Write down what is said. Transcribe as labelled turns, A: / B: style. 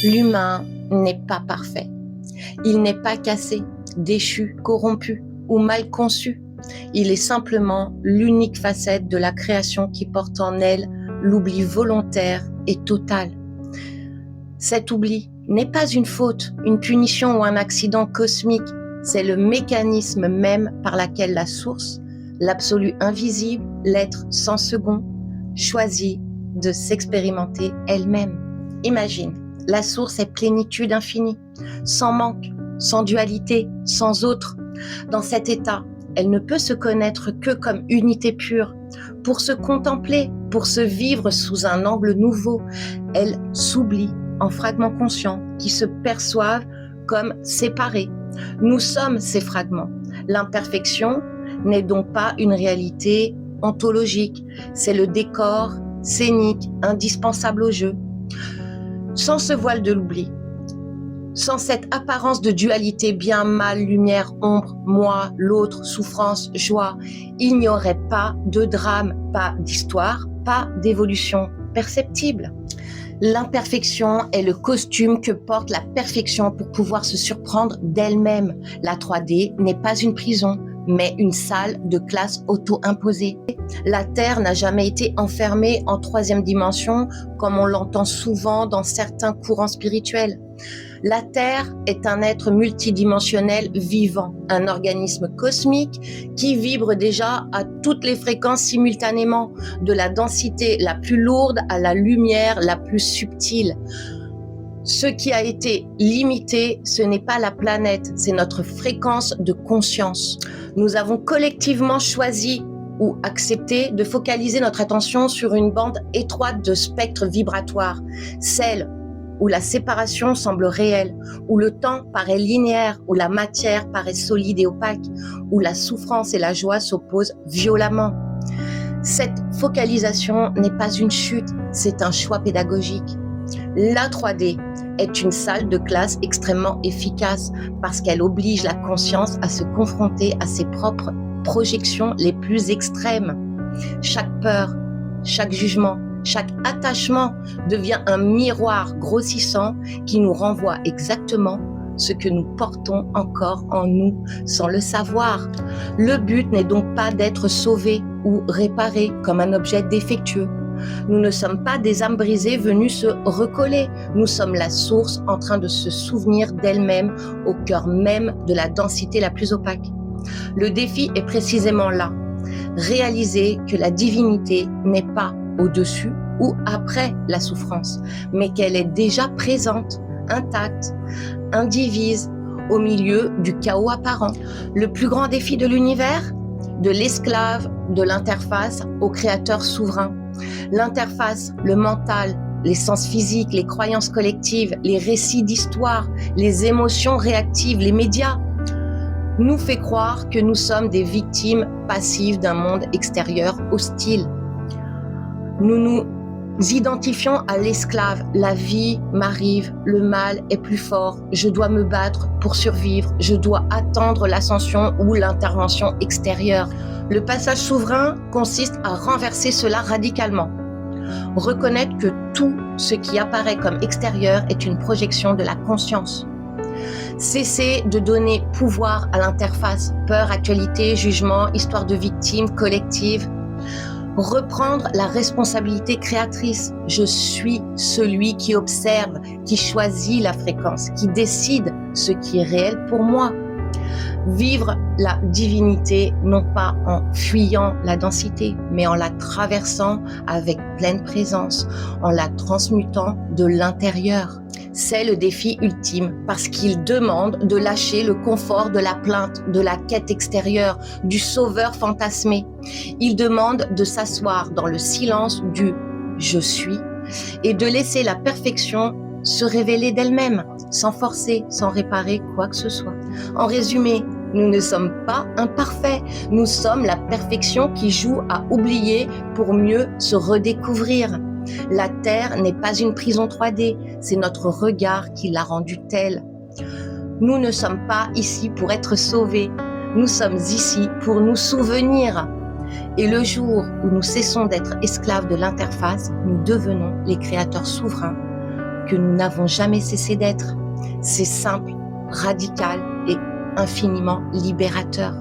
A: L'humain n'est pas parfait. Il n'est pas cassé, déchu, corrompu ou mal conçu. Il est simplement l'unique facette de la création qui porte en elle l'oubli volontaire et total. Cet oubli n'est pas une faute, une punition ou un accident cosmique. C'est le mécanisme même par lequel la source, l'absolu invisible, l'être sans second, choisit de s'expérimenter elle-même. Imagine, la source est plénitude infinie, sans manque, sans dualité, sans autre. Dans cet état, elle ne peut se connaître que comme unité pure. Pour se contempler, pour se vivre sous un angle nouveau, elle s'oublie en fragments conscients qui se perçoivent comme séparés. Nous sommes ces fragments. L'imperfection n'est donc pas une réalité ontologique, c'est le décor scénique indispensable au jeu. Sans ce voile de l'oubli, sans cette apparence de dualité bien, mal, lumière, ombre, moi, l'autre, souffrance, joie, il n'y aurait pas de drame, pas d'histoire, pas d'évolution perceptible. L'imperfection est le costume que porte la perfection pour pouvoir se surprendre d'elle-même. La 3D n'est pas une prison, mais une salle de classe auto-imposée. La Terre n'a jamais été enfermée en 3e dimension, comme on l'entend souvent dans certains courants spirituels. La Terre est un être multidimensionnel vivant, un organisme cosmique qui vibre déjà à toutes les fréquences simultanément, de la densité la plus lourde à la lumière la plus subtile. Ce qui a été limité, ce n'est pas la planète, c'est notre fréquence de conscience. Nous avons collectivement choisi ou accepté de focaliser notre attention sur une bande étroite de spectre vibratoire, celle où la séparation semble réelle, où le temps paraît linéaire, où la matière paraît solide et opaque, où la souffrance et la joie s'opposent violemment. Cette focalisation n'est pas une chute, c'est un choix pédagogique. La 3D est une salle de classe extrêmement efficace parce qu'elle oblige la conscience à se confronter à ses propres projections les plus extrêmes. Chaque peur, chaque jugement, chaque attachement devient un miroir grossissant qui nous renvoie exactement ce que nous portons encore en nous sans le savoir. Le but n'est donc pas d'être sauvé ou réparé comme un objet défectueux. Nous ne sommes pas des âmes brisées venues se recoller. Nous sommes la source en train de se souvenir d'elle-même au cœur même de la densité la plus opaque. Le défi est précisément là. Réaliser que la divinité n'est pas au-dessus ou après la souffrance, mais qu'elle est déjà présente, intacte, indivise, au milieu du chaos apparent. Le plus grand défi de l'univers, de l'esclave, de l'interface au créateur souverain. L'interface, le mental, les sens physiques, les croyances collectives, les récits d'histoire, les émotions réactives, les médias, nous fait croire que nous sommes des victimes passives d'un monde extérieur hostile. Nous nous identifions à l'esclave. La vie m'arrive, le mal est plus fort, je dois me battre pour survivre, je dois attendre l'ascension ou l'intervention extérieure. Le passage souverain consiste à renverser cela radicalement. Reconnaître que tout ce qui apparaît comme extérieur est une projection de la conscience. Cesser de donner pouvoir à l'interface, peur, actualité, jugement, histoire de victime collective. Reprendre la responsabilité créatrice. Je suis celui qui observe, qui choisit la fréquence, qui décide ce qui est réel pour moi. Vivre la divinité, non pas en fuyant la densité, mais en la traversant avec pleine présence, en la transmutant de l'intérieur. C'est le défi ultime parce qu'il demande de lâcher le confort de la plainte, de la quête extérieure, du sauveur fantasmé. Il demande de s'asseoir dans le silence du « je suis » et de laisser la perfection se révéler d'elle-même, sans forcer, sans réparer quoi que ce soit. En résumé, nous ne sommes pas imparfaits, nous sommes la perfection qui joue à oublier pour mieux se redécouvrir. La Terre n'est pas une prison 3D, c'est notre regard qui l'a rendue telle. Nous ne sommes pas ici pour être sauvés, nous sommes ici pour nous souvenir. Et le jour où nous cessons d'être esclaves de l'interface, nous devenons les créateurs souverains que nous n'avons jamais cessé d'être. C'est simple, radical et infiniment libérateur.